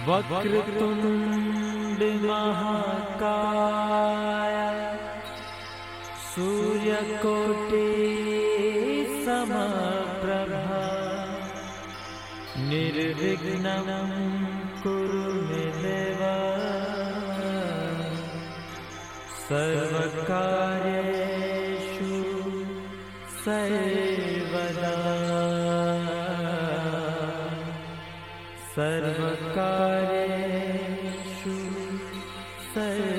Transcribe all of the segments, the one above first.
वक्रतुंड महाकाय सूर्यकोटि समप्रभा निर्विघ्नं कुरु मे देव सर्वकार्येषु सर्वदा सर्वकार्येषु सर्वदा।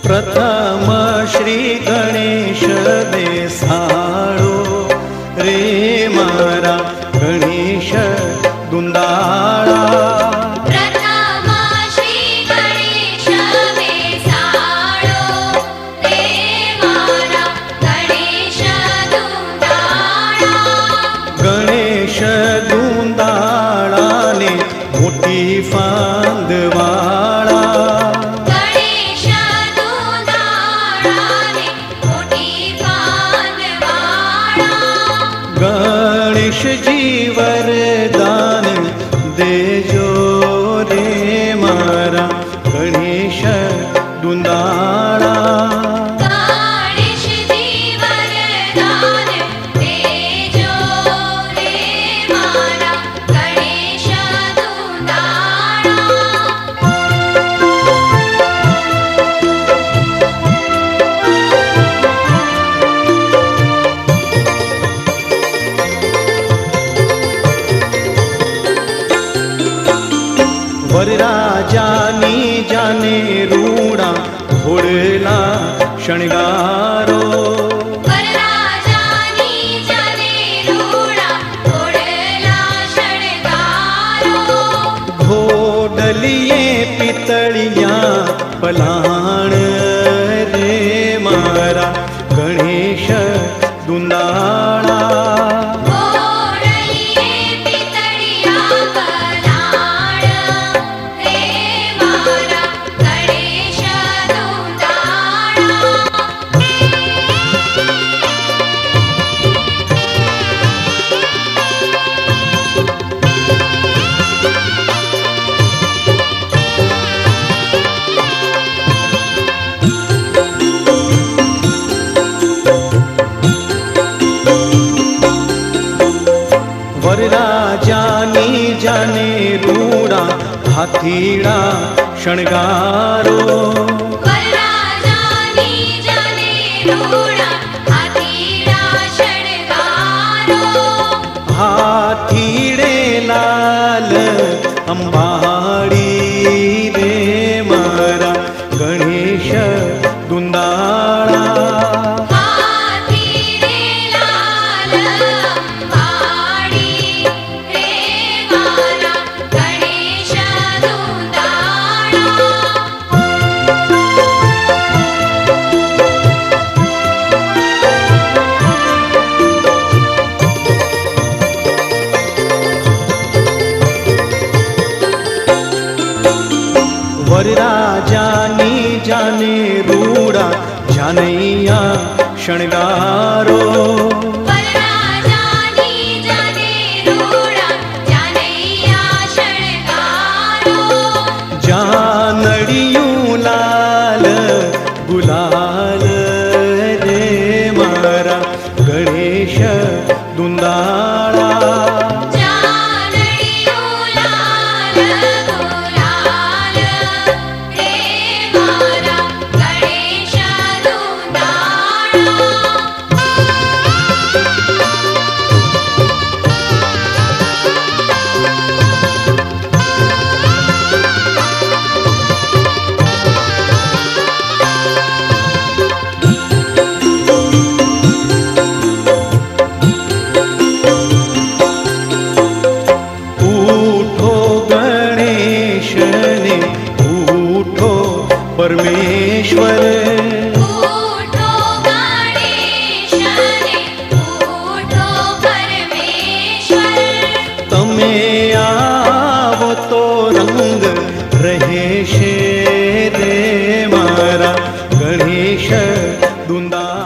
प्रथम श्री गणेश देसाळो रे मारा गणेश दुंदाळा। प्रथम श्री गणेश देसाळो रे मारा गणेश दुंदाळा। गणेश दुंदाळाने मोठी फांदवाळा। गणेश वरदान देजो रे मारा गणेश दुंदाळा गणेश दी वरदान देजो रे मारा गणेश दुंदाळा वरराजानी जाने रूडा घोडला शणगारो वरराजानी जाने रूडा घोडला शणगारो घोडलिये पितळिया पलाण रे मारा गणेश दुंदाळा घोडलिये पितळिया पलाण रे मारा गणेश दुंदाळा वरराजानी जाने रूडा हाथीड़ा शणगारो वरराजानी जाने रूडा हाथीड़ा शणगारो हाथीड़े लाल अंबाड़ी रे मारा गणेश दुंदाळा हाथी रे लाल अंबाडी रे मारा गणेश दुंदाळा वरराजानी जाने रूडा जानैया शणगारो वरराजानी जाने रूडा जानैया शणगारो जानड़ियूं लाल गुलाल रे मारा गणेश दुंदाळा जानड़ियो लाल गुलाल रे मारा गणेश दुंदाळा उठो गणेश ने उठो परमेश्वर उठो गणेश ने उठो परमेश्वर तमे आवो तो रंग रहेशे रे मारा गणेश दुंदाळा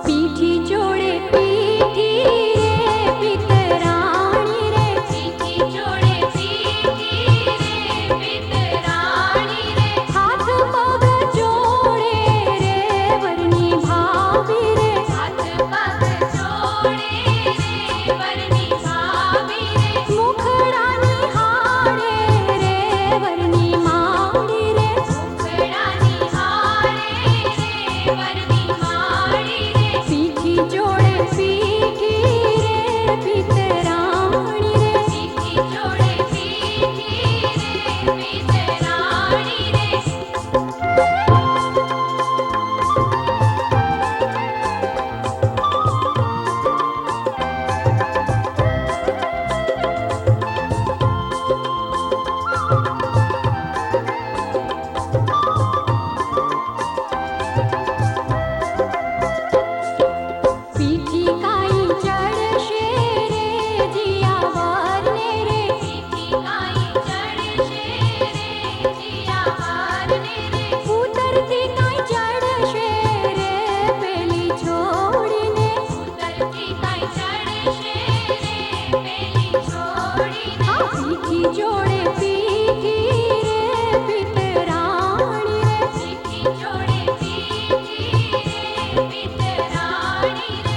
पीठी जोड़े पीठी रे पितराणी रे पीठी जोड़े पीठी रे पितराणी रे हाथ पग जोड़े रे वरनी भाभी रे हाथ पग जोड़े रे वरनी भाभी रे मुखड़ा निहारे रे वरनी माड़ी रे मुखड़ा निहारे रे वरनी माड़ी रे पीठी जोड़े पीठी रे पितराणी रे पीठी जोड़े पीठी रे पितराणी रे पीठी काई चढ़शे रे जिया वारने रे पीठी काई चढ़शे रे जिया वारने रे उतरती काई चढ़शे रे पेली छोड़ीने उतरती काई चढ़शे रे पेली छोड़ीने पीठी जोड़े पीठी रे पितराणी रे पीठी जोड़े पीठी रे पितराणी रे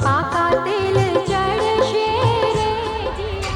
पाका तेल चढ़शे रे जिया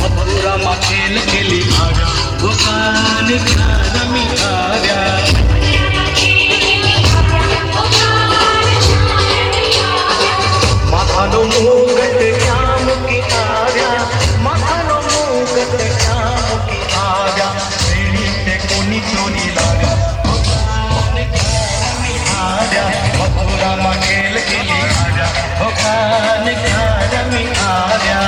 मथुरामा खेल खेली आव्या वो कान रमी आव्या माथानो मुकुट श्याम की आव्या माथानो मुकुट श्याम की आव्या रेडी ते कोणी चोरी लाव्या वो कान रमी आव्या मथुरामा खेल खेली आव्या वो कान रमी आव्या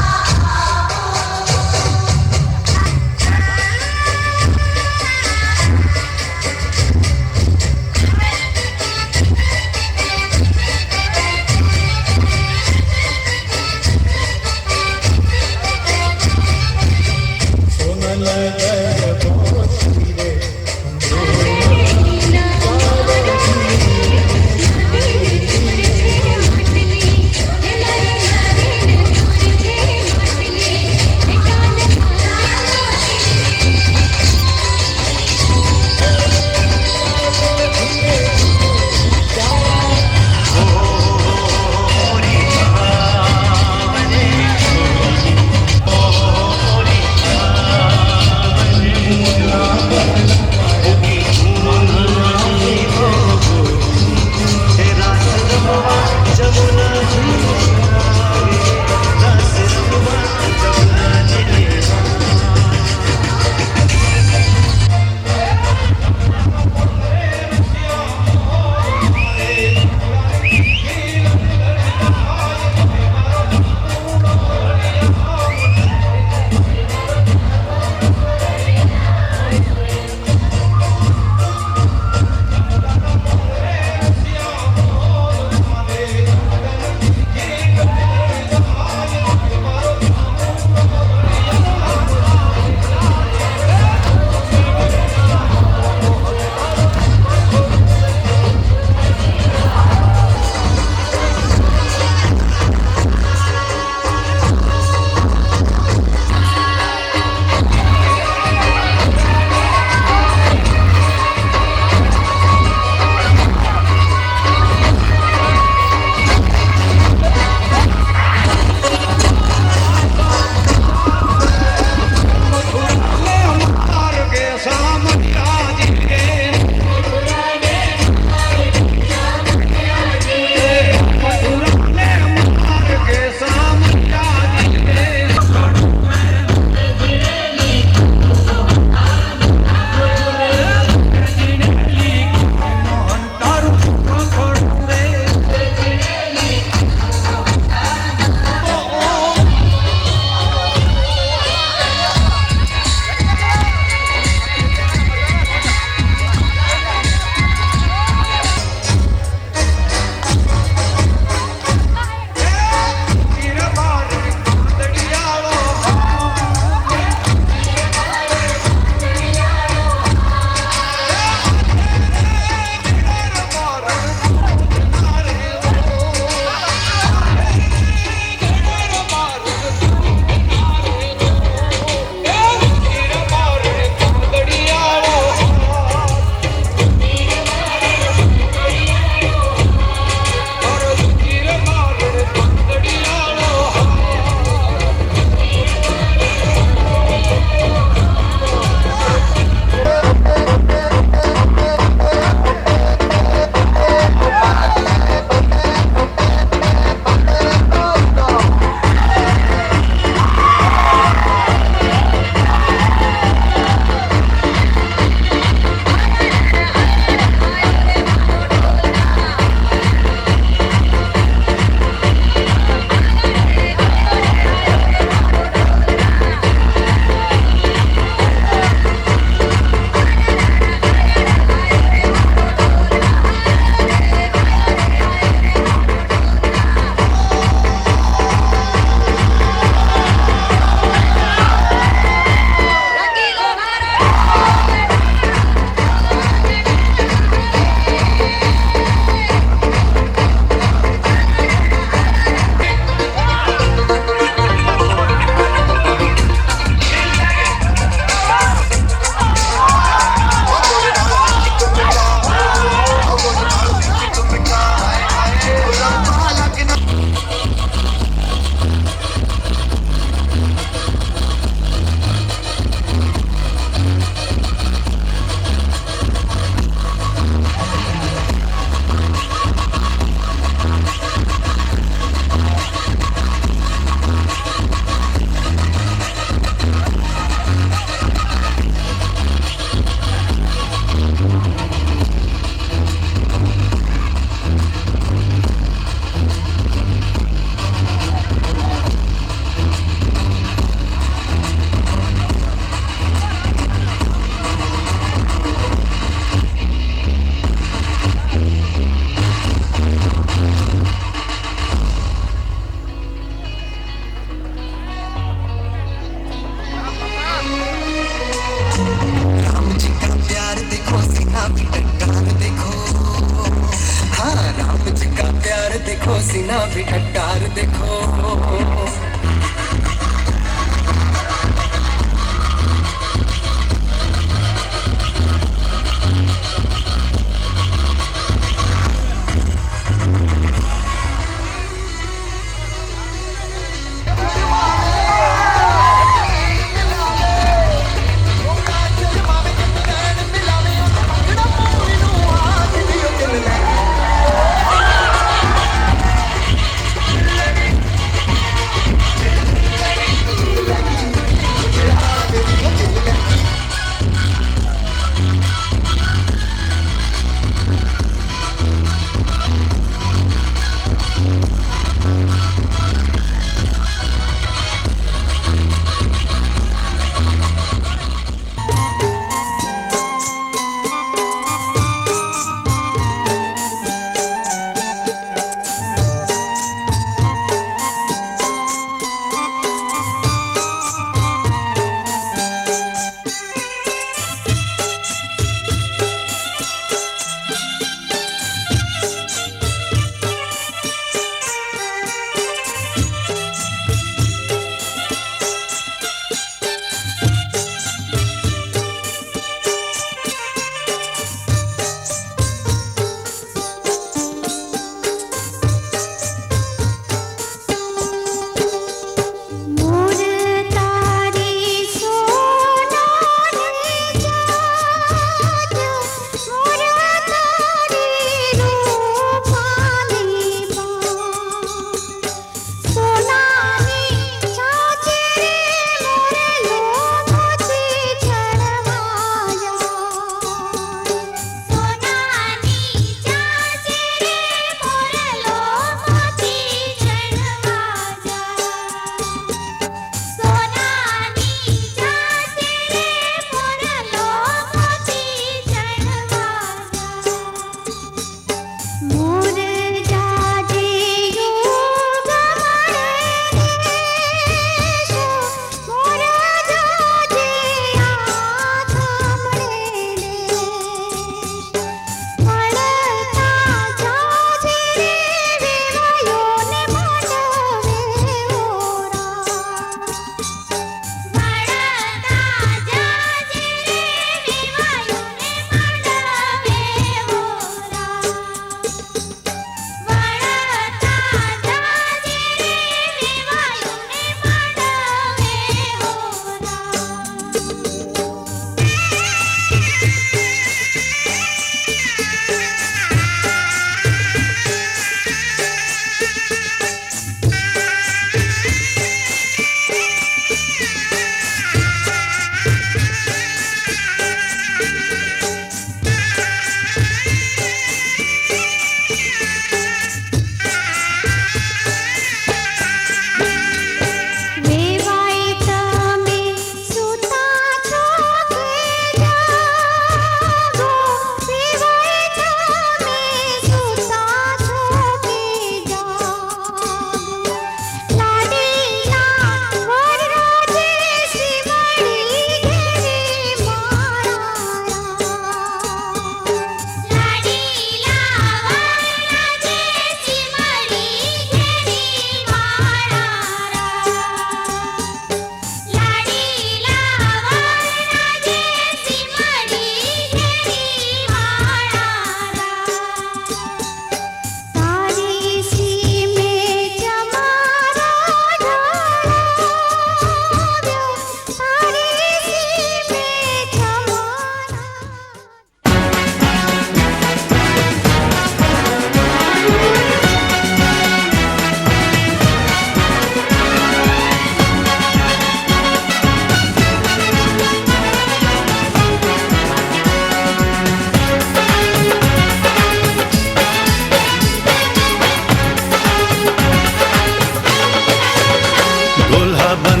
दूल्हा बन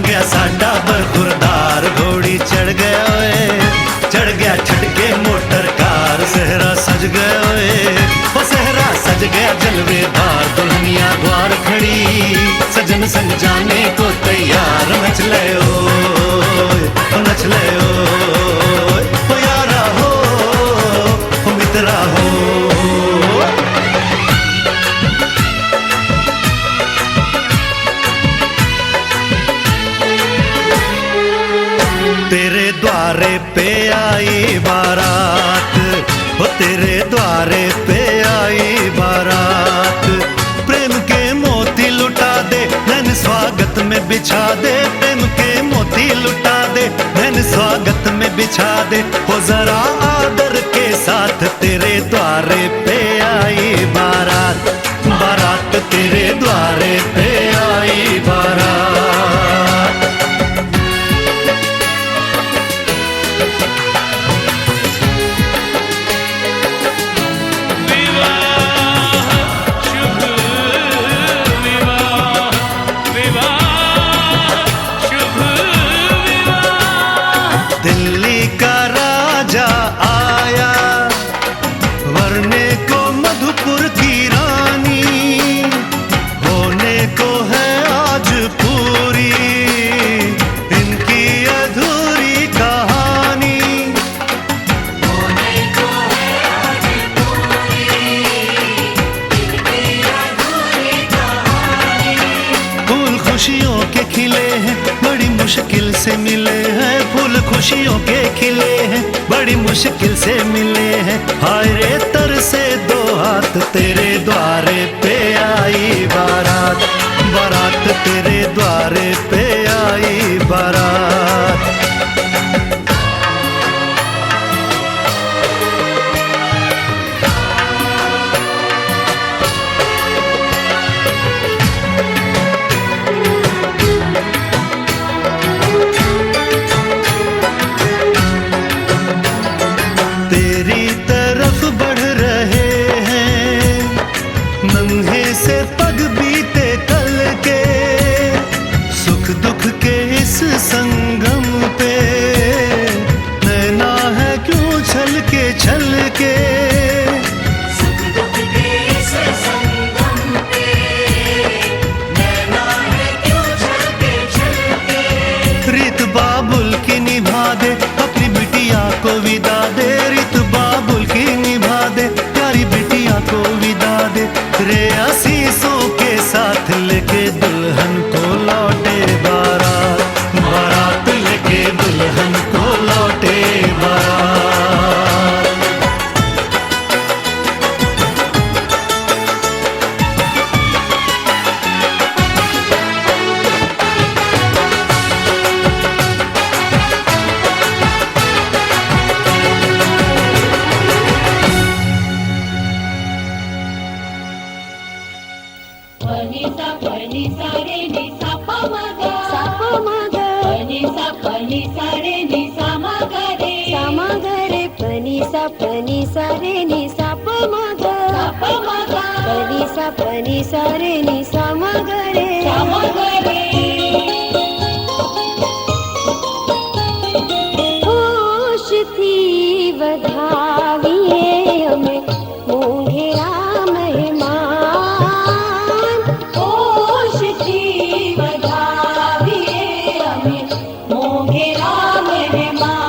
गया साडा बरखुरदार, घोड़ी चढ़ गया ओए, चढ़ गया छटके मोटर कार, सहरा सज गया ओए, वो सहरा सज गया जलवेदार, दुल्हनिया द्वार खड़ी, सजन संग जाने को तैयार, नच ले ओ नच ले ओ यारा हो मित्रा हो। तेरे द्वारे पे आई बारात, वो तेरे द्वारे पे आई बारात, प्रेम के मोती लुटा दे नैन स्वागत में बिछा दे, प्रेम के मोती लुटा दे नैन स्वागत में बिछा दे, हो जरा आदर के साथ तेरे द्वारे पे आई बारात, बारात तेरे द्वारे पे आई बारात। दिल्ली का राजा आया, वरने को मधुपुर की रानी, होने को है आज पूरी इनकी अधूरी कहानी, होने को है आज पूरी इनकी अधूरी कहानी। फूल खुशियों के खिले हैं बड़ी मुश्किल से मिले हैं, फूल खुशियों के खिले हैं बड़ी मुश्किल से मिले हैं, हाय रे तर से दो हाथ तेरे द्वारे पे आई बारात, बारात तेरे द्वारे पे आई बारात। तेरी तरफ बढ़ रहे हैं नन्हे से पग बीते कल के, सुख दुख के इस संगम पे नैना है क्यों छल के सुख दुख के इस संगम पे नैना है क्यों छल के। रीत बाबुल की निभा दे अपनी बिटिया को विदा दे, रीत बाबुल की निभा दे प्यारी बिटिया को विदा दे, रे आशीषों के साथ लेके दुल्हन को लौटे बारात, बारात लेके दुल्हन को लौटे बारात। Pani sa re ni sa pa ma ga pani sa re ni sa ma ga re pani sa re ni sa pa ma ga pani sa re ni sa ma ga re होश थी बधाविए हमें मोंघेरा मेहमान, होश थी बधाविए हमें मोंघेरा मेहमान,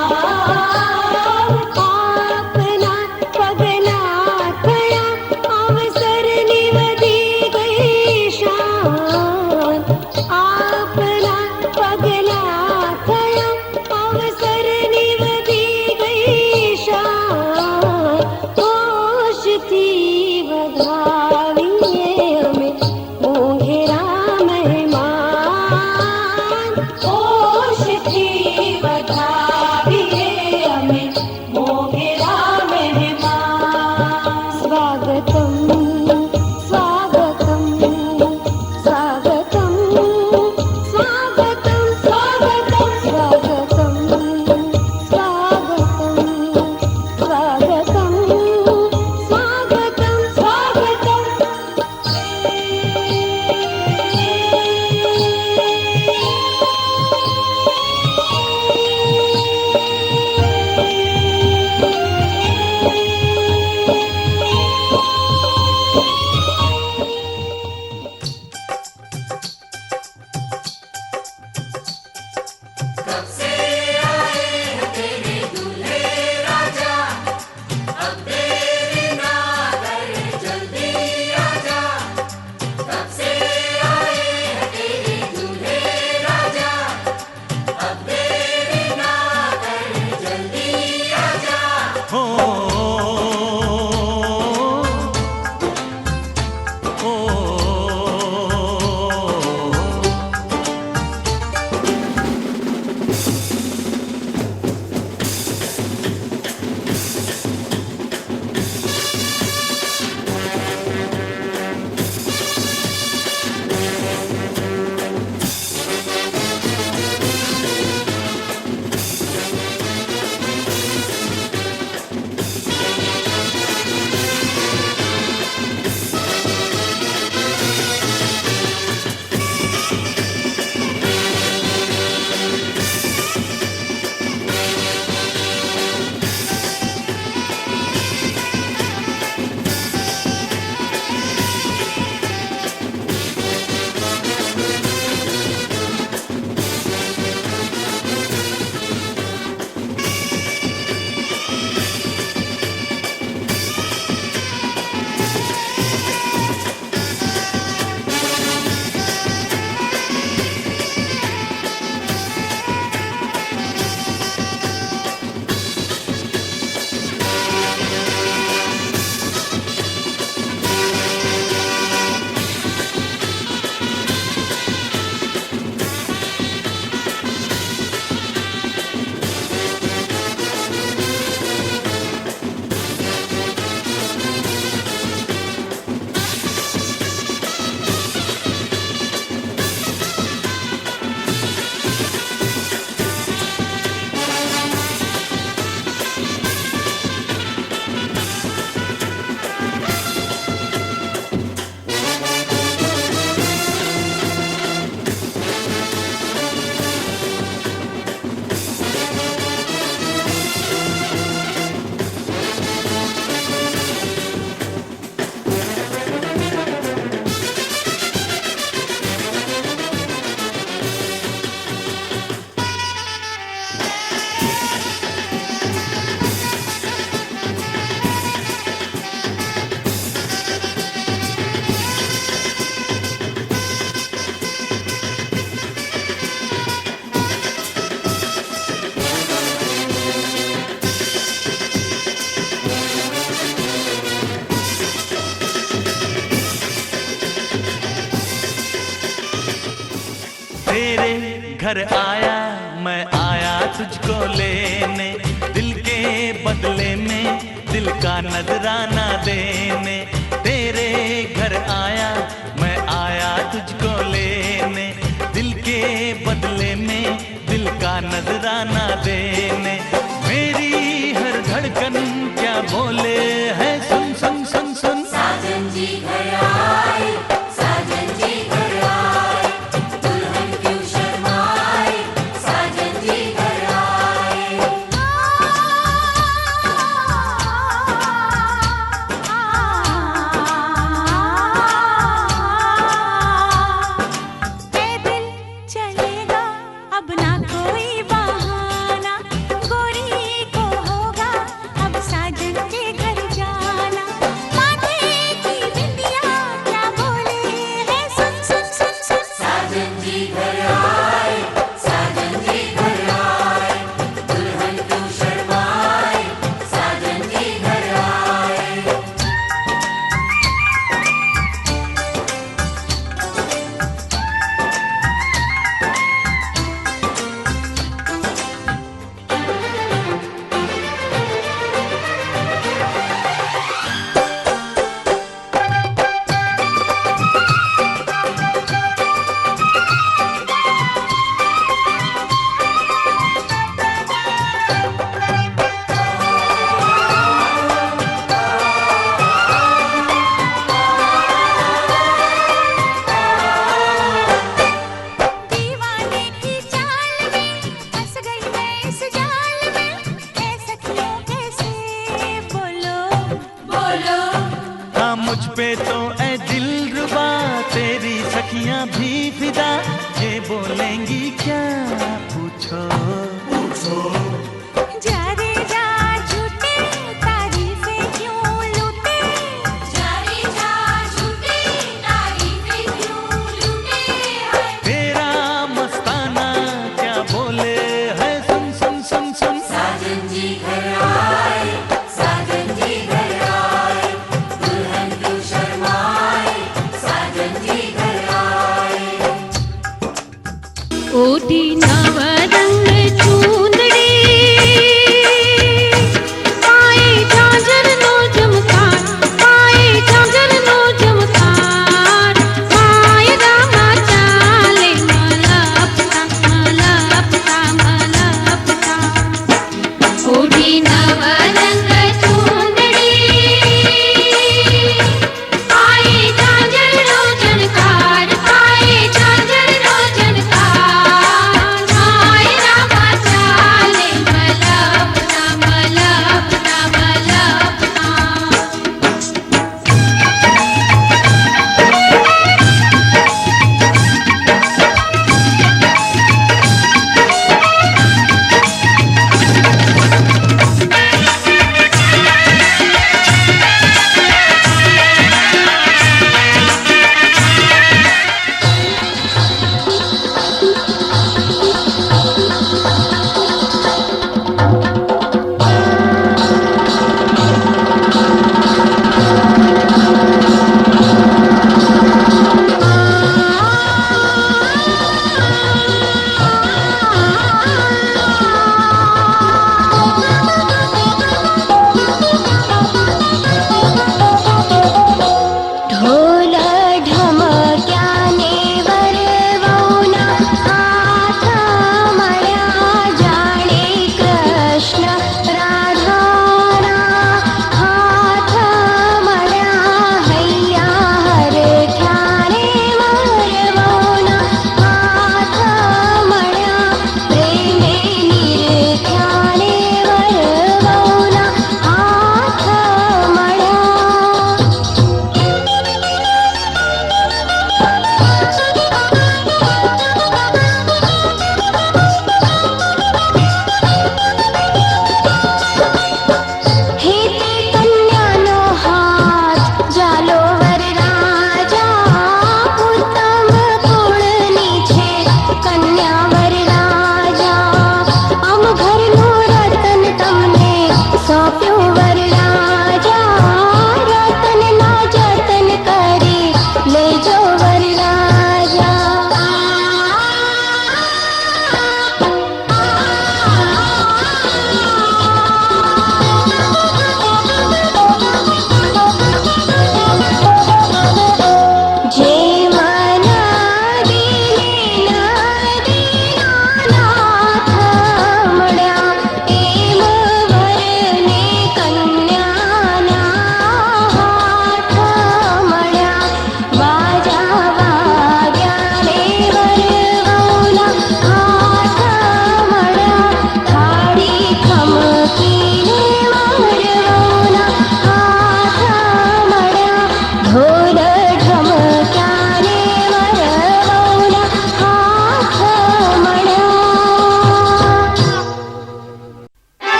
आपना पगला थया अवसर निवधी गई शाम, तेरे घर आया मैं आया तुझको लेने, दिल के बदले में दिल का नजराना देने। तेरे घर आया मैं आया तुझको लेने, दिल के बदले में दिल का नजराना देने। मेरी हर धड़कन क्या बोले है सुन सुन सुन सुन। साजन जी घर आए, साजन जी घर आए, दुल्हन क्यों शर्माए, साजन जी घर आए। पैदल चलेगा अब ना कोई बहाना, गोरी को होगा अब साजन के घर जाना। माथे की बिंदिया क्या बोले है सुन सुन सुन सुन। साजन जी घर आए, साजन जी घर आए, दुल्हन क्यों शर्माए, साजन जी घर आए। दीवाने की चाल में फंस गई मैं इस जाल में, ऐ सखियों कैसे बोलो बोलो। हाँ मुझ पे तो ऐ दिलरुबा तेरी सखियां भी फिदा, ये बोलेंगी क्या पूछो पूछो। जा रे जा झूठे तारीफें क्यों लूटे, जा रे जा झूठे तारीफें क्यों लूटे है। तेरा मस्ताना क्या बोले है सुन सुन सुन सुन। साजन जी घर आए, साजन जी घर आए, दुल्हन क्यों शर्माए, साजन जी घर आए। ओटी नवरंग चूंदड़ी, पाए झांझर नो चमकार, पाए झांझर नो चमकार, पाए रामा चाले मलपता मलपता मलपता। ओटी नवरंग चूंदड़ी, पाए झांझर नो झनकार, पाए झांझर नो झनकार।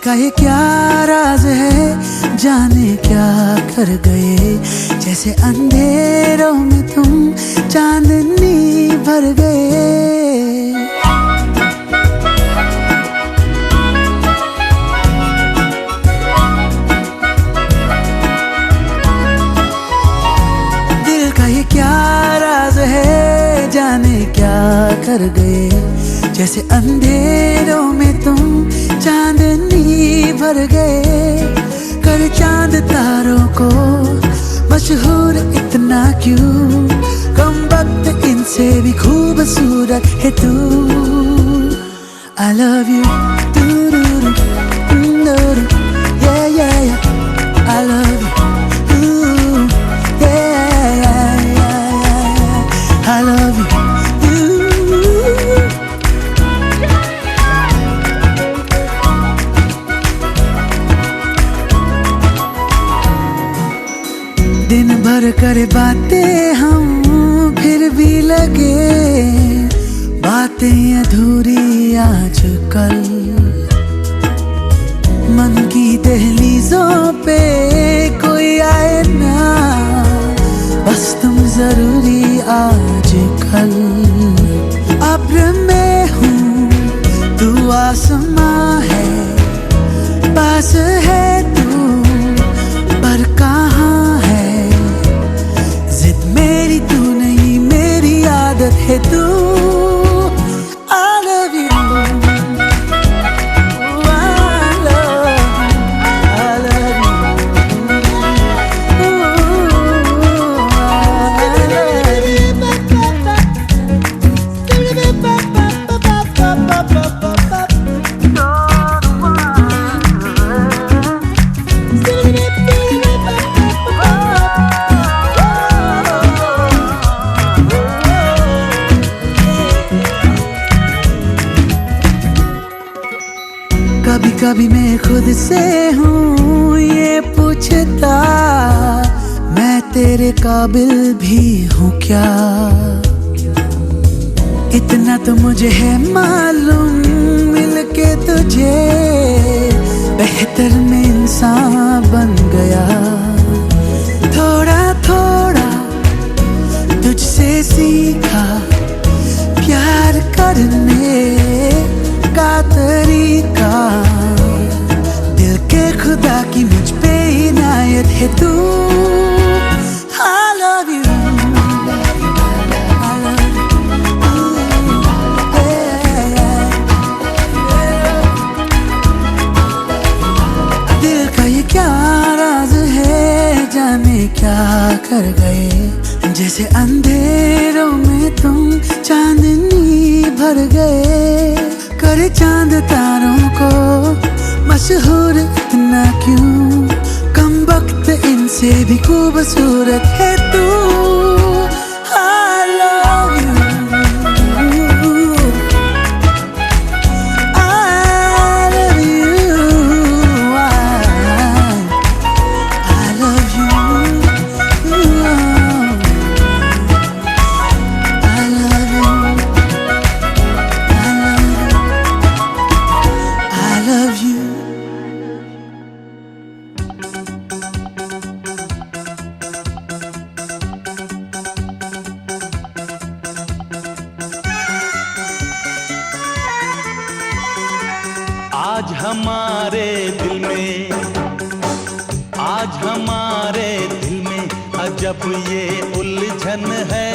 का ये क्या राज है, जाने क्या कर गए, जैसे अंधेरों में तुम चांदनी भर गए। दिल का ये क्या राज है, जाने क्या कर गए, जैसे अंधेरों में तुम चांदनी भर गए। कर चांद तारों को मशहूर इतना क्यों, कम वक्त इनसे भी खूबसूरत है तू। I love you, do-do-do, do-do-do, yeah, yeah, yeah. I love you, ooh, yeah, yeah, yeah, yeah. I love you. दिन भर करे बातें हम, फिर भी लगे बातें अधूरी आजकल। मन की दहलीजों पे कोई आए ना, बस तुम जरूरी आजकल। अब्र में हूँ तू आसमां है, पास है तू पर कहाँ है, जिद मेरी तू नहीं मेरी आदत है तू। I love you, I love you, कभी कभी मैं खुद से हूँ ये पूछता, मैं तेरे काबिल भी हूँ क्या। इतना तो मुझे है मालूम, मिलके तुझे बेहतर में इंसान बन गया। थोड़ा थोड़ा तुझसे सीखा प्यार करने का तरीका, दिल के खुदा की मुझ पे इनायत है तू। I love you, I love you, yeah, yeah, yeah. दिल का ये क्या राज है, जाने क्या कर गए, जैसे अंधेरों में तुम चांदनी भर गए। कर चांद तारों को मशहूर इतना क्यों, कम वक्त इनसे भी खूबसूरत है तू। I love you, I love you, I love you, I love you, I love you. आज हमारे दिल में, आज हमारे दिल में अजब ये उलझन है।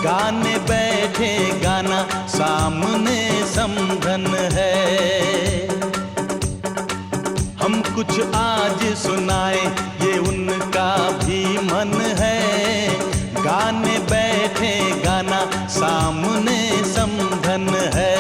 गाने बैठे गाना सामने समझन है। हम कुछ आज सुनाए ये उनका भी मन है। गाने बैठे गाना सामने समझन है।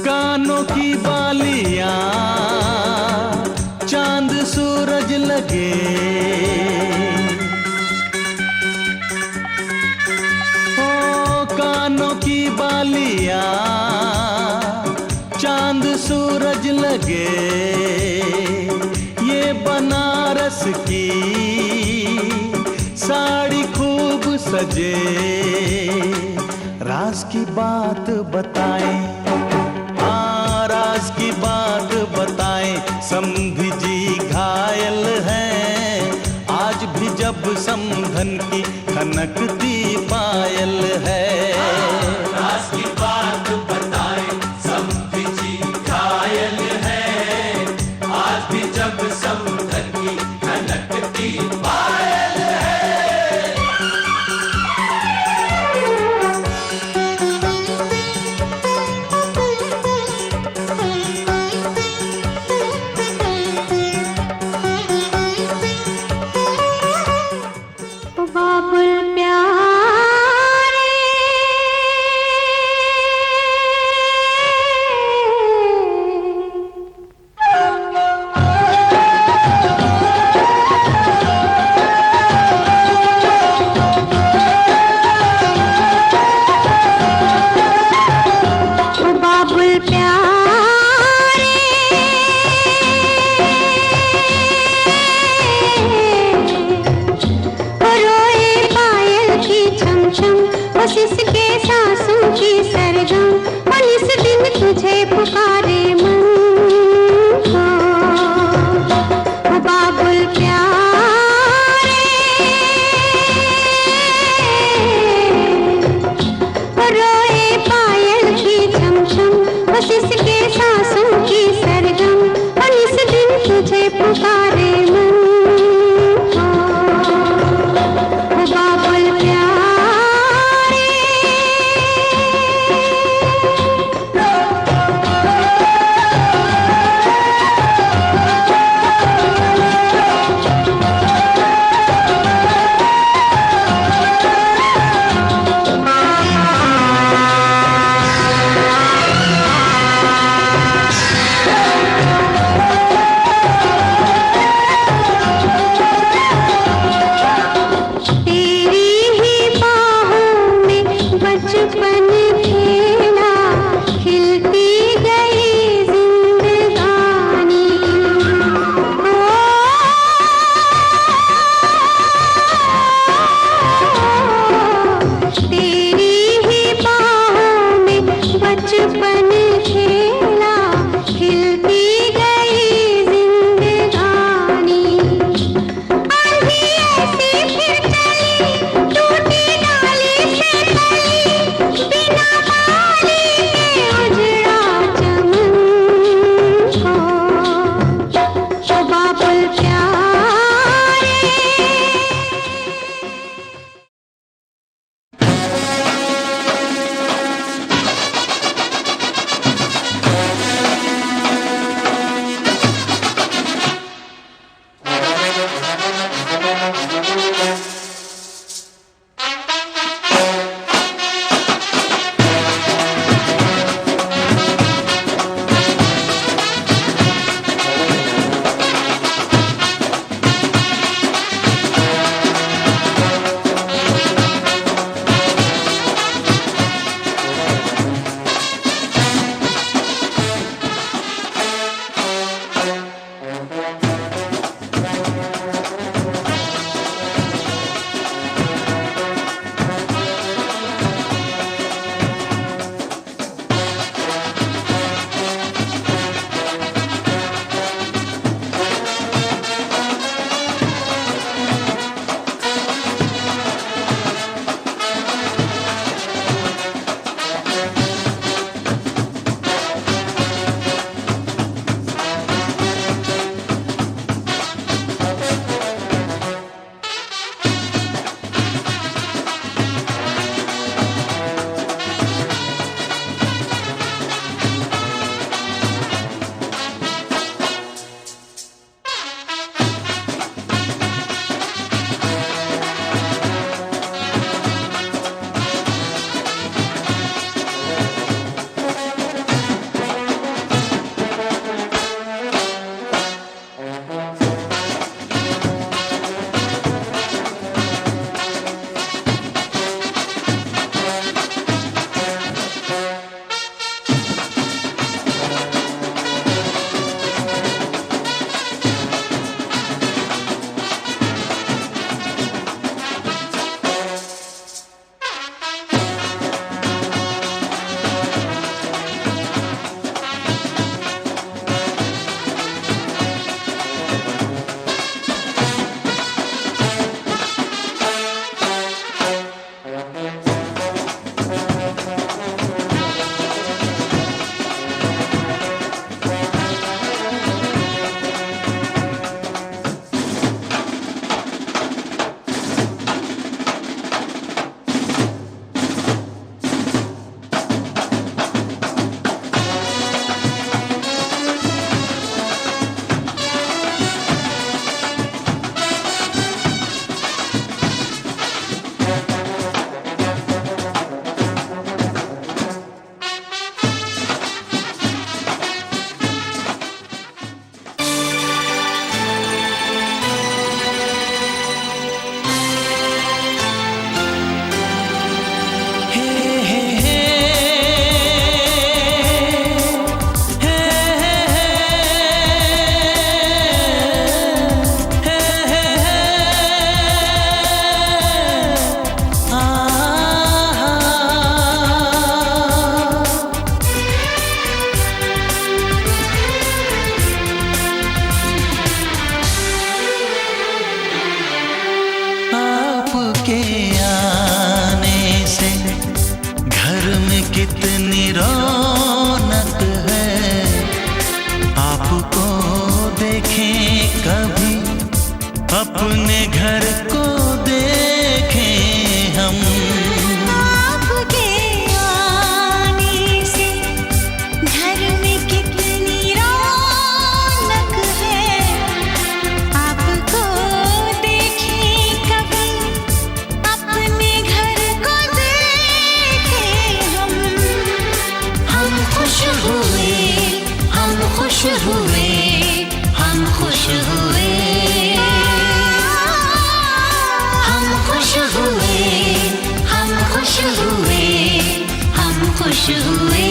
कानों की बालियां चांद सूरज लगे, लगे ये बनारस की साड़ी खूब सजे, राज की बात बताएं, हाँ राज की बात बताएं। समधी जी घायल हैं आज भी जब समधन की खनकती पायल है। राज की बात बताएं, समधी जी घायल हैं आज भी जब समधन की खनकती पायल है। बाबुल प्यारे रौनक है। आपको देखें कभी, अपने घर को देखें हम। आपके आने से घर में कितनी रौनक है। आपको देखें कभी, अपने घर को देखें हम। हम खुश हुए, हम खुश हुए, हम खुश हुए। हम खुश हुए, हम खुश हुए, हम खुश हुए।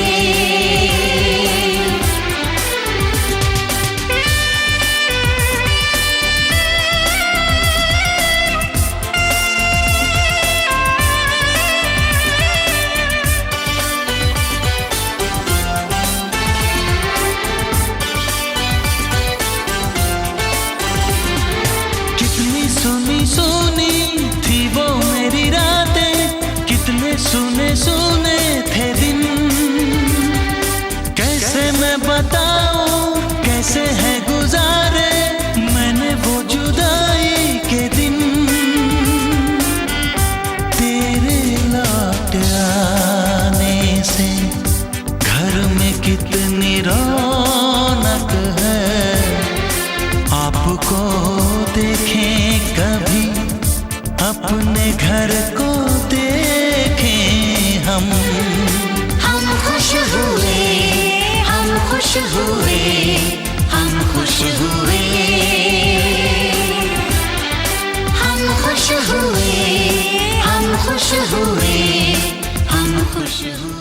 कितनी सुनी सुनी थी वो मेरी रातें, कितने सुने सुने थे दिन। कैसे मैं बताऊं कैसे है गुजारे मैंने वो जुदाई के दिन। तेरे लौट आने से घर में कितनी रौनक है। आपको देखें कभी, अपने घर को देखें हम। हम खुश हुए, हम खुश हुए, हम खुश हुए। हम खुश हुए, हम खुश हुए, हम खुश हुए।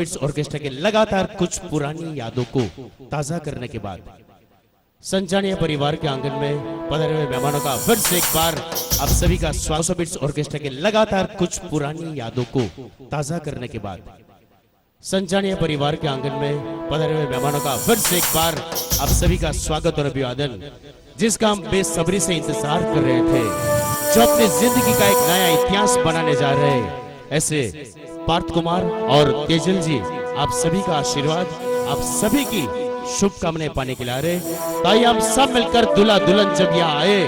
बिट्स ऑर्केस्ट्रा के लगातार कुछ पुरानी यादों को ताजा करने के बाद संजानिया परिवार के आंगन में पधारे हुए मेहमानों का फिर से एक बार आप सभी का स्वागत। बिट्स ऑर्केस्ट्रा के लगातार कुछ पुरानी यादों को ताजा करने के बाद संजानिया परिवार के आंगन में पधारे हुए मेहमानों का फिर से एक बार आप सभी का स्वागत और अभिवादन, जिसका हम बेसब्री से इंतजार कर रहे थे, जो अपनी जिंदगी का एक नया इतिहास बनाने जा रहे हैं। ऐसे पार्थ कुमार और तेजल जी आप सभी का आशीर्वाद, आप सभी की शुभकामनाएं पाने के लिए आ रहे, ताकि हम सब मिलकर दूल्हा दुल्हन जब यहाँ आए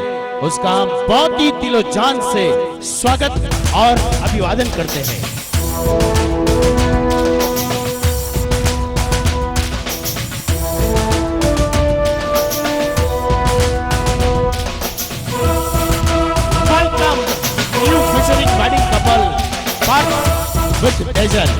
उसका हम बहुत ही दिलो जान से स्वागत और अभिवादन करते हैं। Welcome, new featuring wedding couple, Parth with Tejal.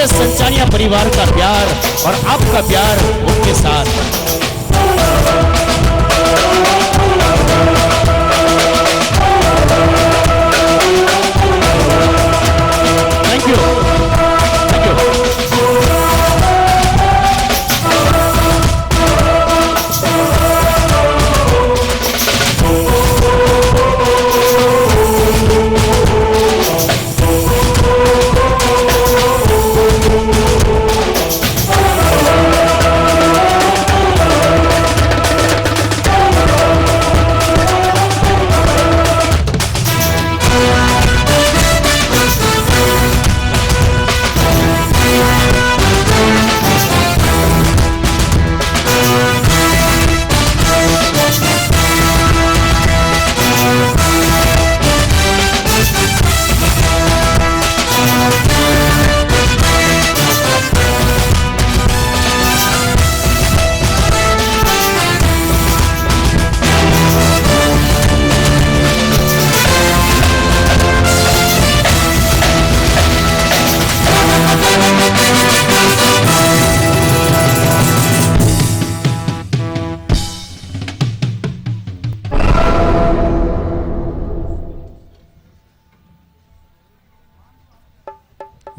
संचानिया परिवार का प्यार और आपका प्यार उनके साथ। Thank you, thank you.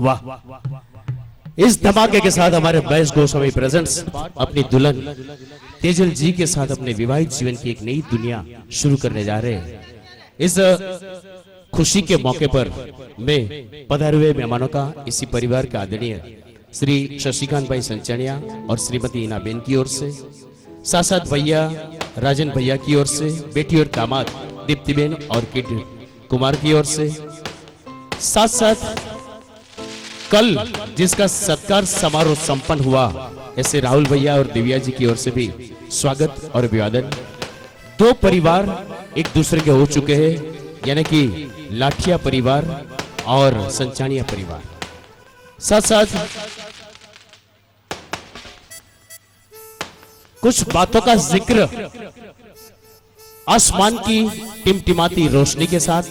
वाह। इस धमाके के साथ हमारे महेश गोस्वामी प्रेजेंट्स अपनी दुल्हन तेजल जी के साथ अपने विवाहित जीवन की एक नई दुनिया शुरू करने जा रहे हैं। इस खुशी के मौके पर मैं पधारे हुए मेहमानों का इसी परिवार का आदरणीय श्री शशिकांत भाई संचानिया और श्रीमती इना बेन की ओर से, साथ साथ भैया राजन भैया की ओर से, बेटी और दामाद दीप्ति बेन और किड कुमार की ओर से, साथ साथ कल जिसका सत्कार समारोह संपन्न हुआ ऐसे राहुल भैया और दिव्या जी की ओर से भी स्वागत और अभिवादन। दो परिवार एक दूसरे के हो चुके हैं, यानी कि लाठिया परिवार और संचानिया परिवार। साथ साथ कुछ बातों का जिक्र आसमान की टिमटिमाती रोशनी के साथ,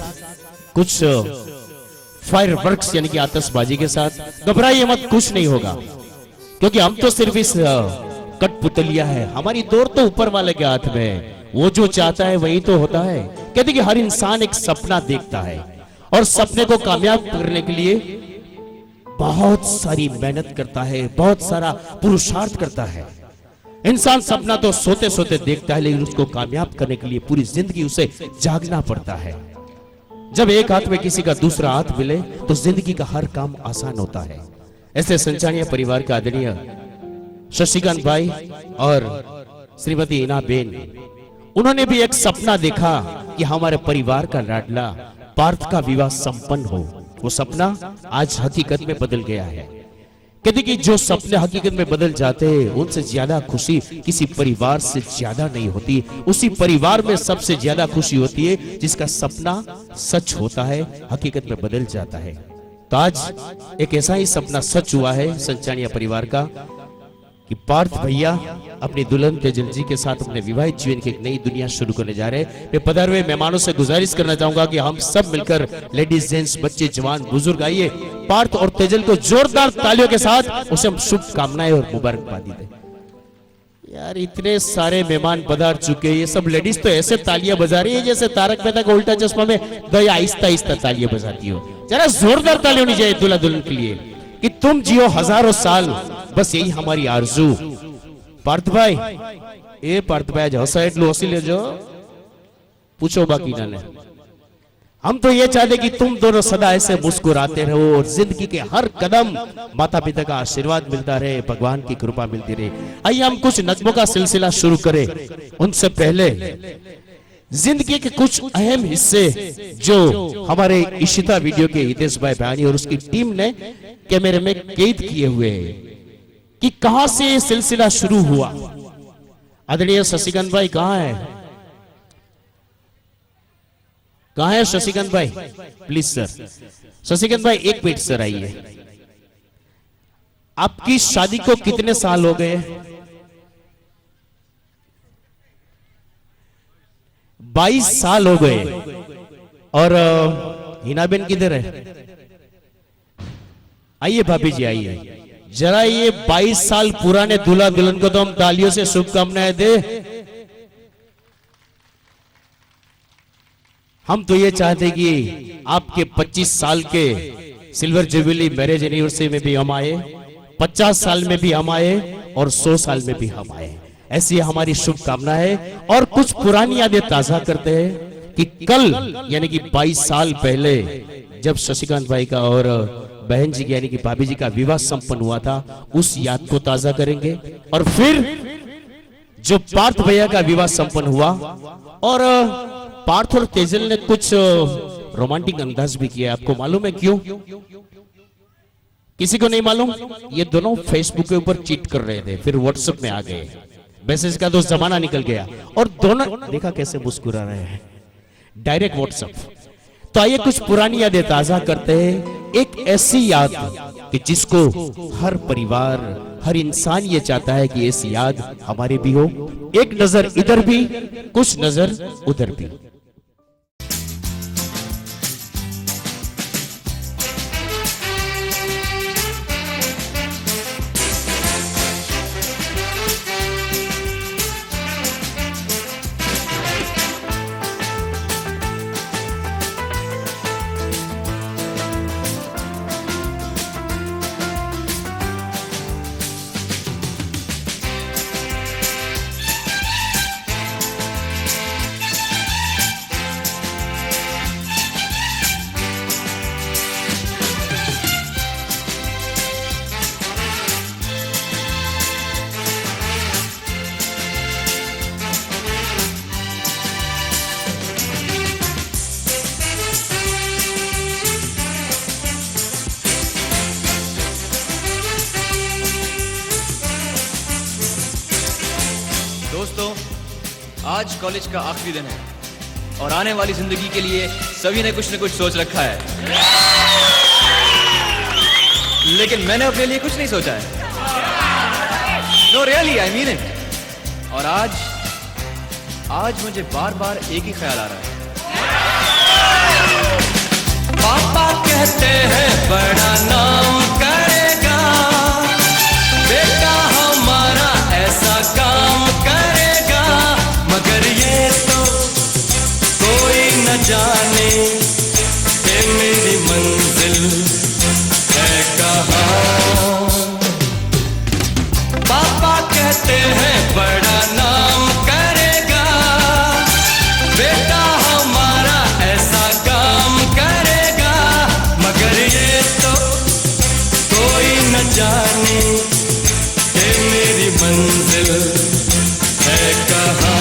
कुछ फायरवर्क्स यानी कि आतिशबाजी के साथ। घबराइए मत, कुछ नहीं होगा, क्योंकि हम तो सिर्फ इस कठपुतलिया है, हमारी दौड़ तो ऊपर वाले के हाथ में है। वो जो चाहता है वही तो होता है। कहते कि हर इंसान एक सपना देखता है और सपने को कामयाब करने के लिए बहुत सारी मेहनत करता है, बहुत सारा पुरुषार्थ करता है। इंसान सपना तो सोते सोते देखता है, लेकिन उसको कामयाब करने के लिए पूरी जिंदगी उसे जागना पड़ता है। जब एक हाथ में किसी का दूसरा हाथ मिले तो जिंदगी का हर काम आसान होता है। ऐसे संचानिया परिवार का आदरणीय शशिकांत भाई और श्रीमती इना बेन, उन्होंने भी एक सपना देखा कि हमारे परिवार का लाडला पार्थ का विवाह संपन्न हो। वो सपना आज हकीकत में बदल गया है। कहते कि जो सपने हकीकत में बदल जाते हैं उनसे ज्यादा खुशी किसी परिवार से ज्यादा नहीं होती। उसी परिवार में सबसे ज्यादा खुशी होती है जिसका सपना सच होता है, हकीकत में बदल जाता है। तो आज एक ऐसा ही सपना सच हुआ है संचानिया परिवार का कि पार्थ भैया अपनी दुल्हन तेजल जी के साथ अपने विवाहित जीवन की एक नई दुनिया शुरू करने जा रहे हैं। मैं पधारे हुए मेहमानों से गुजारिश करना चाहूंगा कि हम सब मिलकर लेडीज, जेंट्स, बच्चे, जवान, बुजुर्ग आइए पार्थ और तेजल को जोरदार तालियों के साथ उसे हम शुभकामनाएं और मुबारकबादी दें। यार इतने सारे मेहमान पधार चुके हैं, ये सब लेडीज तो ऐसे तालियां बजा रही है जैसे तारक मेहता का उल्टा चश्मा में दया आहिस्ता आहिस्ता तालियां बजाती हो। जरा जोरदार ताली होनी चाहिए दूल्हा दुल्हन के लिए कि तुम जियो हजारों साल, बस यही हमारी आरजू। पार्थ भाई, ए पार्थ भाई जाओ साइड लो, ले जाओ, पूछो बाकी ना। हम तो ये चाहते कि तुम दोनों सदा ऐसे मुस्कुराते रहो और जिंदगी के हर कदम माता पिता का आशीर्वाद मिलता रहे, भगवान की कृपा मिलती रहे। आइए हम कुछ नज़्मों का सिलसिला शुरू करें। उनसे पहले जिंदगी के कुछ अहम हिस्से जो हमारे इशिता वीडियो के हितेश भाई बयानी और उसकी टीम ने कैमरे में कैद किए हुए हैं कि कहां से ये सिलसिला शुरू हुआ। आदरणीय शशिकांत भाई कहां है? कहां है शशिकांत भाई? प्लीज सर, शशिकांत भाई एक मिनट सर आइए। आपकी शादी को कितने साल हो गए? 22 साल हो गए। और हिनाबेन किधर है? आइए भाभी जी आइए जरा। ये 22 साल पुराने दूल्हा दुल्हन को तो हम तालियों से शुभकामनाएं दे। हम तो ये चाहते कि आपके 25 साल के सिल्वर जुबली मैरिज एनिवर्सरी में भी हम आए, 50 साल में भी हम आए और 100 साल में भी हम आए। ऐसी हमारी शुभकामना है। और कुछ पुरानी यादें ताजा करते हैं कि कल यानी कि 22 साल पहले जब शशिकांत भाई का और बहन जी यानी कि भाभी जी का विवाह संपन्न हुआ था, उस याद को ताजा करेंगे। और फिर जो पार्थ भैया का विवाह संपन्न हुआ और पार्थ और तेजल ने कुछ रोमांटिक अंदाज भी किया। आपको मालूम है क्यों? किसी को नहीं मालूम? ये दोनों फेसबुक के ऊपर चीट कर रहे थे, फिर व्हाट्सएप में आ गए। मैसेज का तो जमाना निकल गया और दोनों देखा कैसे मुस्कुरा रहे हैं, डायरेक्ट व्हाट्सएप। तो आइए कुछ पुरानी यादें ताजा करते हैं। एक ऐसी याद कि जिसको हर परिवार, हर इंसान ये चाहता है कि ऐसी याद हमारी भी हो। एक नजर इधर भी, कुछ नजर उधर भी। दोस्तों, आज कॉलेज का आखिरी दिन है और आने वाली जिंदगी के लिए सभी ने कुछ न कुछ सोच रखा है, लेकिन मैंने अपने लिए कुछ नहीं सोचा है। No really, I mean it. और आज मुझे बार बार एक ही ख्याल आ रहा है। पापा कहते हैं बड़ा नाम करेगा, बेटा हमारा ऐसा काम करेगा, मगर ये तो कोई न जाने कि मेरी मंजिल है कहाँ। पापा कहते हैं बड़ा नाम करेगा, बेटा हमारा ऐसा काम करेगा, मगर ये तो कोई न जाने कि मेरी मंजिल है कहाँ।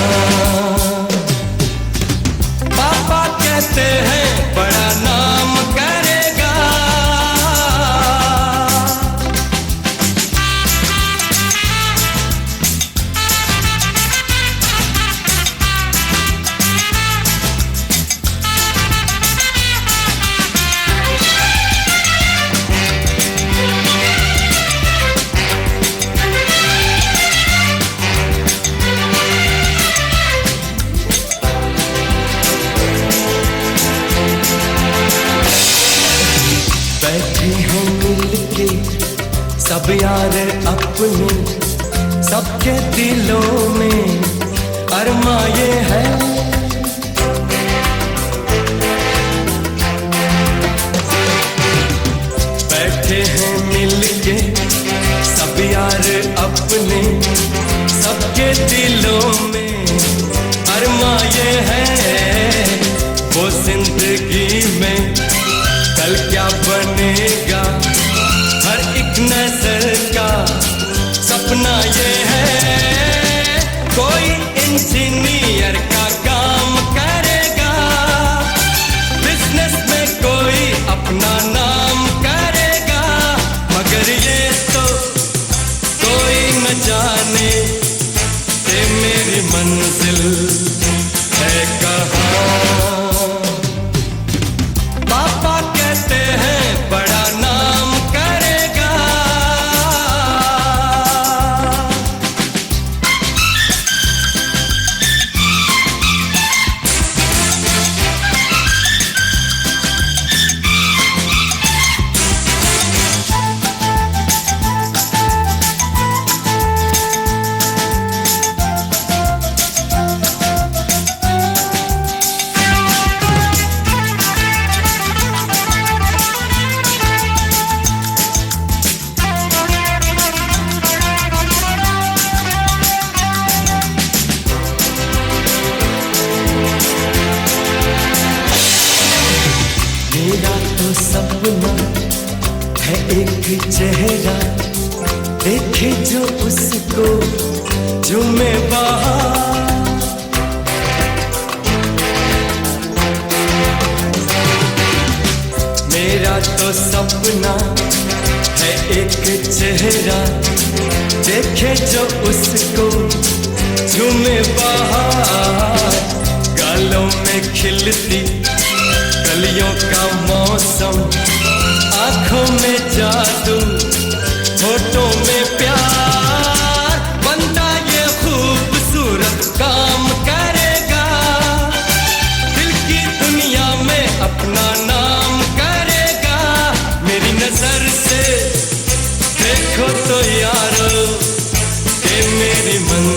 पापा कहते हैं बड़ा नाम करेगा। बैठे हैं मिलके सब यार अपने, सबके दिलों में अरमा ये है। बैठे हैं मिलके सब यार अपने, सबके दिलों में अरमा ये है। वो जिंदगी में कल क्या बनेगा, हर एक नजर का सपना ये है। कोई इंजीनियर का काम करेगा, बिजनेस में कोई अपना नाम करेगा, मगर ये तो कोई न जाने कि मेरी मंजिल है कहाँ। पापा कहते हैं बड़ा नाम करेगा। मेरा तो सपना है एक चेहरा, देखे जो उसको झूमे बाहर। मेरा तो सपना है एक चेहरा, देखे जो उसको झूमे बाहर। गालों में खिलती कलियों का मौसम, आंखों में जादू, होठों में प्यार, बंदा ये खूबसूरत काम करेगा, दिल की दुनिया में अपना नाम करेगा। मेरी नजर से देखो तो यारो कि मेरी मंजिल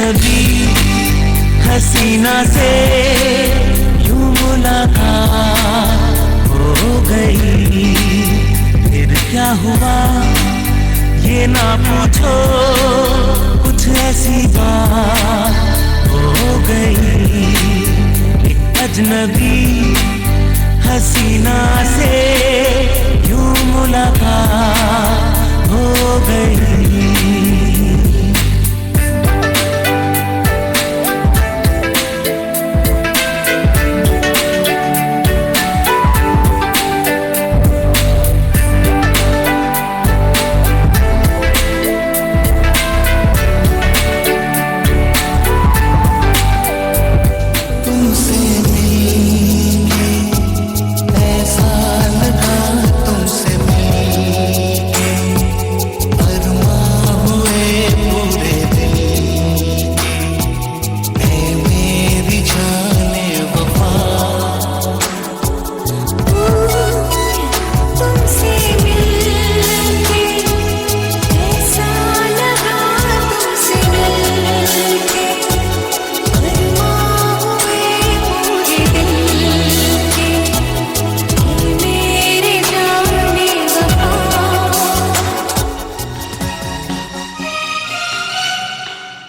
अजनबी हसीना से यूं मुलाकात हो गई। फिर क्या हुआ ये ना पूछो, कुछ ऐसी बात हो गई। एक अजनबी हसीना से यूं मुलाकात हो गई।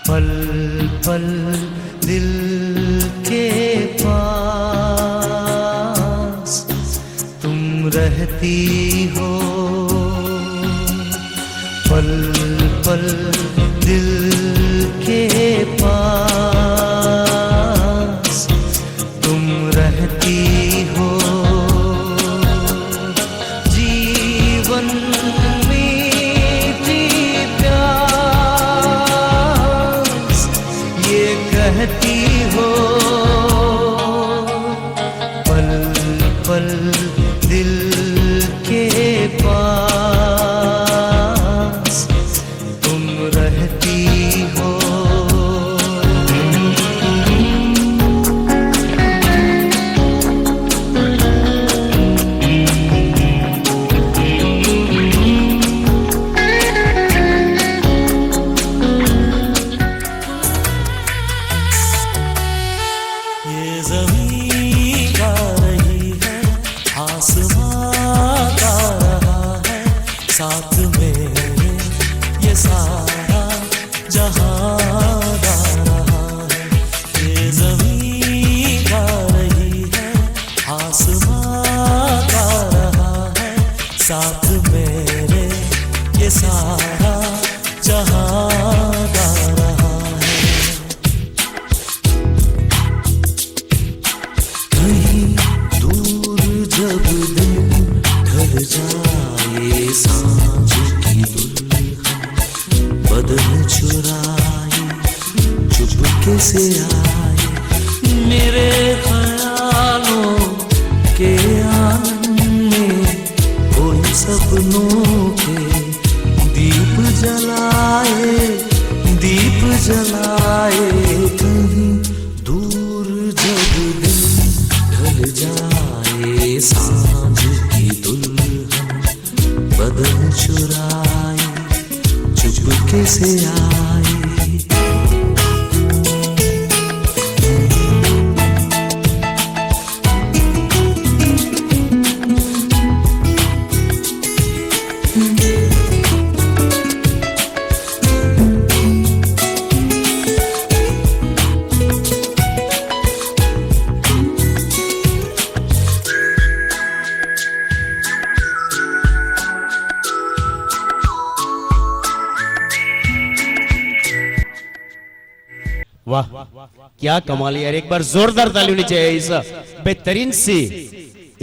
पल पल दिल के पास तुम रहती हो, पल पल दिल के पास तुम रहती हो। जीवन कहती हो, पल पल दिल के पास तुम रहती हो। साथ में ये सारा जहां गा रहा है। ये ज़मीं गा रही है, आसमां गा रहा है। साथ मेरे ये सारा जहां गा रहा है। कहीं दूर जब दिन ढल जाए, सांझ की दुल्हन बदन चुराए चुपके से आए। मेरे ख्यालों के आंगन में कोई सपनों के दीप जलाए, दीप जलाए। कहीं दूर जब दिन ढल जाए, सांझ की दुल्हन बदन चुराए चुपके से आए। वाह क्या कमाल यार, एक बार जोरदार ताली होनी चाहिए इस बेहतरीन सी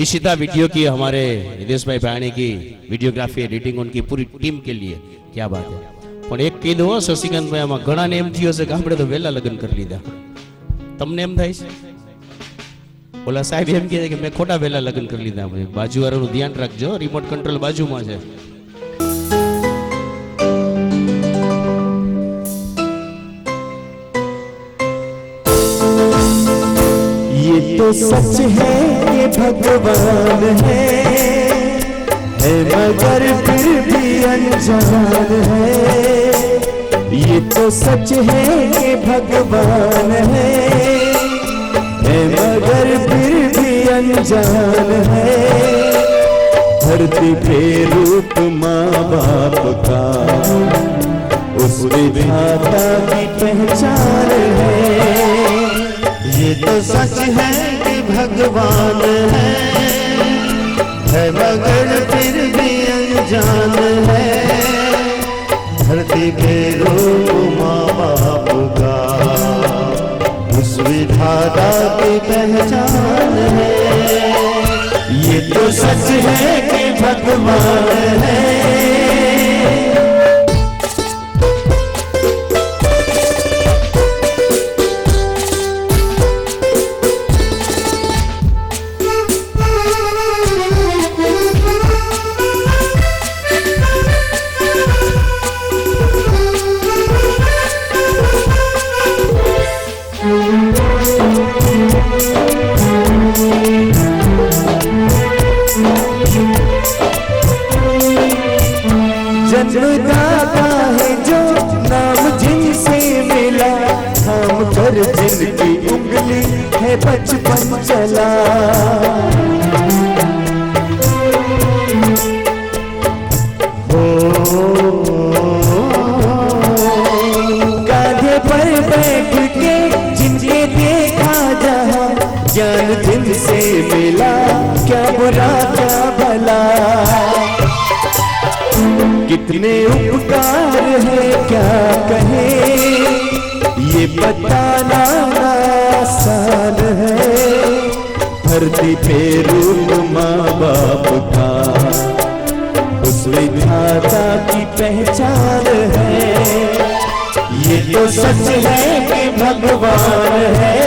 इशिता वीडियो की, हमारे निदेश भाई भाणे की वीडियोग्राफी एडिटिंग उनकी पूरी टीम के लिए क्या बात है। પણ એક કીધું હો શશિકાંત ભાઈ, આમાં ઘણાને એમ થયું હશે કે આપણે તો વહેલા લગ્ન કરી લીધા, તમને એમ થાય છે? ઓલા સાહેબ એમ કહે છે કે મેં ખોટા વહેલા લગ્ન કરી લીધા. બાજુવાળાનું ધ્યાન રાખજો, રિમોટ કંટ્રોલ બાજુમાં છે. ये तो सच है ये भगवान है मगर फिर भी अनजान है। ये तो सच है कि भगवान है मगर फिर भी अनजान है। धरती पे रूप माँ बाप का उस विधाता की पहचान है। ये तो सच है कि भगवान है मगर फिर भी अनजान है। धरती पे रूप माँ बाप का उस विधाता की पहचान है। ये तो सच है कि भगवान है। जन्मदाता है जो नाम जिनसे मिला, थाम कर जिनकी उंगली है बचपन चला। कांधे पर बैठ के जिनके देखा जहाँ, ज्ञान जिनसे मिला क्या बुरा क्या भला। कितने उपकार है क्या कहे ये बताना आसान है। धरती पे रूप माँ बाप का उस विधाता की पहचान है। ये तो सच है कि भगवान है।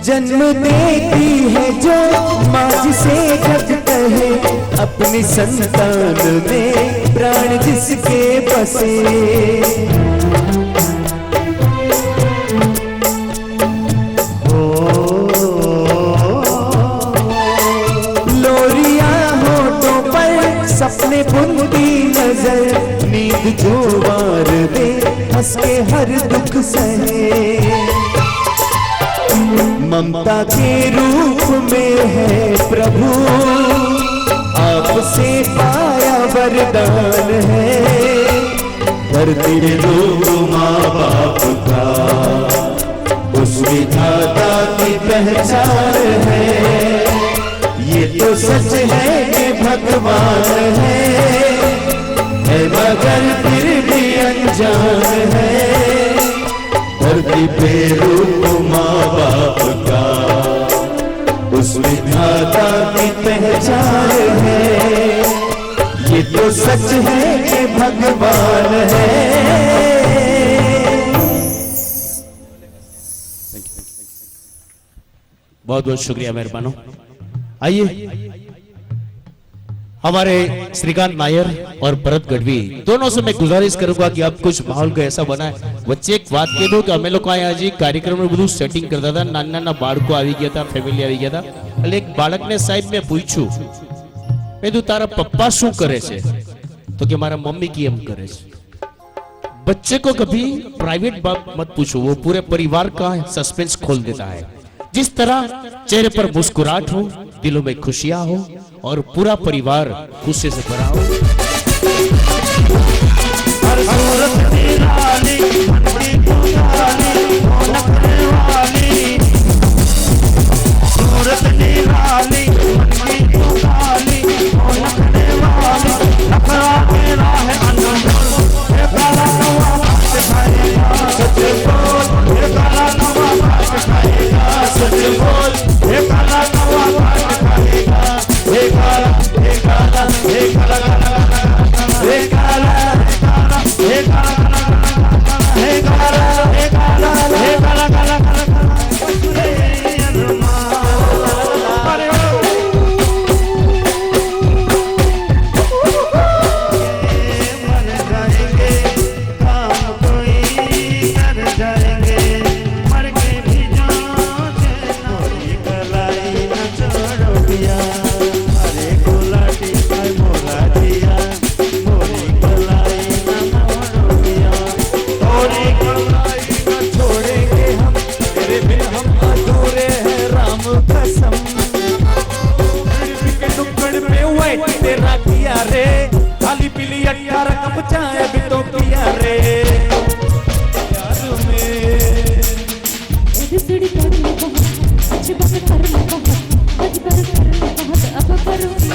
जन्म देती है जो माँ जिसे जग कहे, अपनी संतान में प्राण जिसके बसे। लोरिया होठों पर सपने बुनती नजर, नींद जो वार दे हंस के हर दुख सहे। ममता के रूप में है प्रभु, आपसे पाया वरदान है। धरती पे रूप माँ बाप का उस विधाता की पहचान है। ये तो सच है कि भगवान है मगर फिर भी अनजान है। धरती पे रूप माँ बाप का उस विधाता की पहचान है। ये तो सच है कि भगवान है। बहुत बहुत शुक्रिया मेहरबानों। आइए हमारे श्रीकांत नायर और भरत गढ़वी दोनों से मैं गुजारिश करूंगा कि आप कुछ माहौल को ऐसा बनाए। वच्चे एक बात कह दो कि અમે લોકો आज कार्यक्रम में બધું સેટિંગ કરતા હતા, નાના નાના બાળકો આવી ગયા હતા, ફેમિલી આવી ગયા હતા। એટલે એક બાળકને સાહેબ મેં પૂછ્યું, મેં કીધું તારા પપ્પા શું કરે છે? તો કે મારા મમ્મી કેમ કરે છે। बच्चे को कभी प्राइवेट बात मत पूछो, वो पूरे परिवार का सस्पेंस खोल देता है। जिस तरह चेहरे पर मुस्कुराहट हो, दिलों में खुशियां हो और पूरा परिवार खुशी से भरा हो। हे काला जब चाहे भी तो पिया रे प्यार में सुड़ी कर ले बहुत अच्छी बात कर ले बहुत आज कर ले बहुत अब करूँगी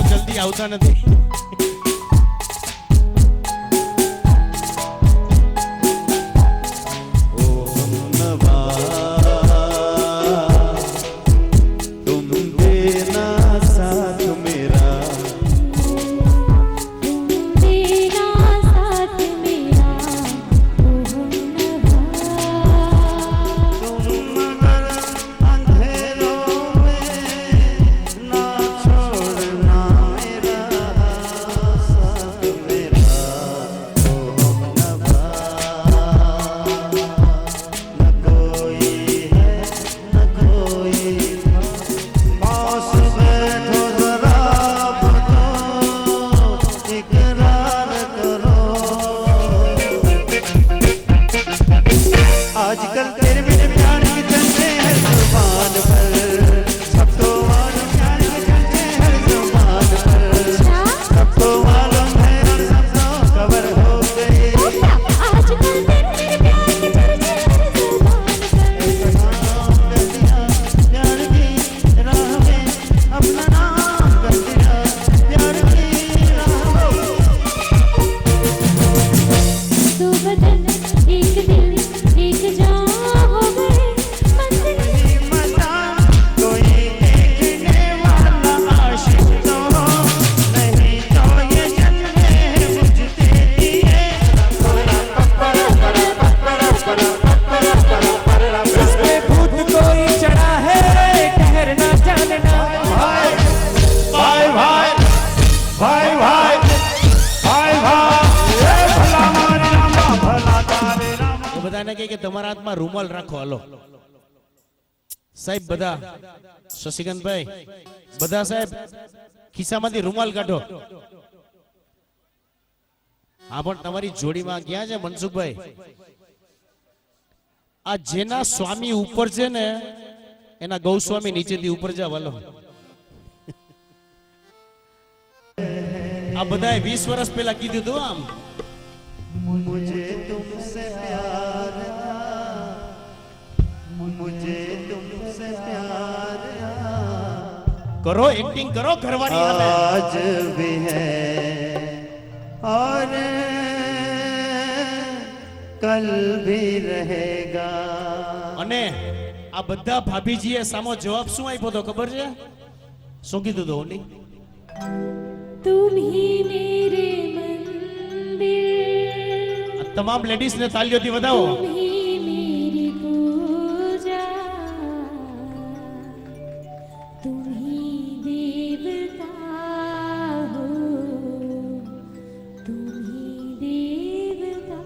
જલ્દી આવતા નથી आजकल तेरे मेरे प्यार के चलते हैं जुबान पर सबको मालूम प्यार के चलते हैं जुबान पर सबको मालूम है और सबको खबर हो गई आजकल तेरे प्यार के चलते हैं जुबान पर प्यार की राह में अपना नाम कर दिया प्यार की राह दो बदन एक दिल एक जान हो गए मंजिल मजा कोई देखने वाला आशिक तो हो नहीं तो ये जन्मे मुझ तेरी है इस पे भूत कोई चढ़ा है ठहरना जानना भाई भाई भाई भाई भाई भाई भाई भला मारे रामा भला तारे रामा એ બધાને કહે કે તમારા હાથમાં રૂમાલ રાખો હાલો સાહેબ બધા શશિકાંતભાઈ બધા સાહેબ ખિસ્સામાંથી રૂમાલ કાઢો હા પણ તમારી જોડીમાં ક્યાં છે મનસુખભાઈ આ જેના સ્વામી ઉપર છે ને એના ગૌસ્વામી નીચેથી ઉપર જાવ હાલો આ બધાએ 20 વર્ષ પહેલા કીધું હતું આમ मुझे तुमसे प्यार था मुझे तुमसे प्यार था करो एक्टिंग करो घरवाली हाले आज भी है और कल भी रहेगा અને આ બધા ભાભીજીએ સામો જવાબ શું આપ્યો તો ખબર છે શું કીધું તો ઓલી तुम ही मेरे मंदिर આ તમામ લેડીઝ ને તાલીઓથી વધાવો तुम ही मेरी पूजा तुम ही देवता हो तुम ही देवता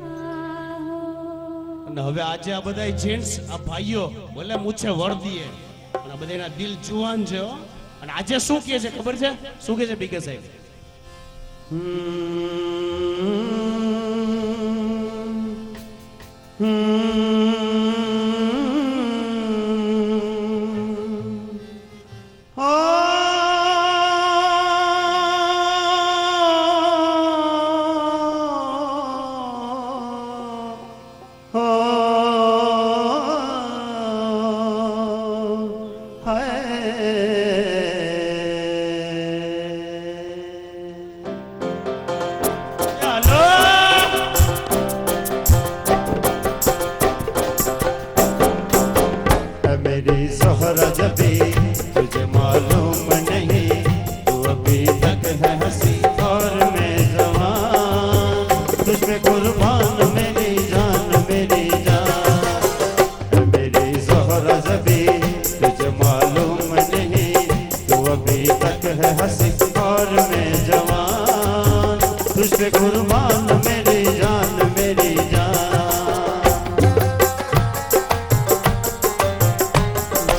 हो અને હવે આજે આ બધા જેન્ટ્સ આ ભાઈઓ ભલે મૂછે વળદીએ અને આ બધાના દિલ જુવાન છે હો અને આજે શું કહે છે ખબર છે શું કહે છે બીકે સાહેબ मेरी सोहरा जबी तुझे मालूम नहीं तू अभी तक है हंसी और मैं जवान तुझ पे कुर्बान मेरी जान मेरी जान मेरी सभी तुझे मालूम नहीं, तू अभी तक है हंसी और मैं जवान, तुझ पे कुर्बान मेरी जान मेरी जान।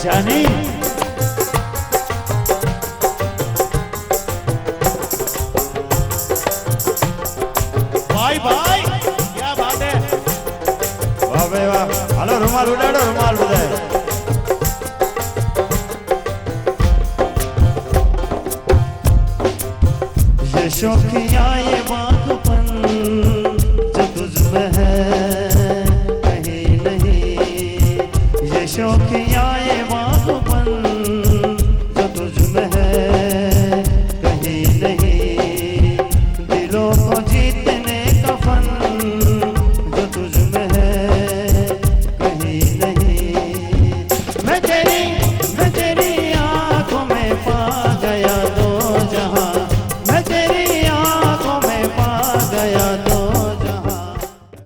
जानी भाई भाई क्या बात है, वाह भाई वाह। हेलो रुमाल उड़ाड़ो, रुमाल उड़ाए। ये शौकिया ये बात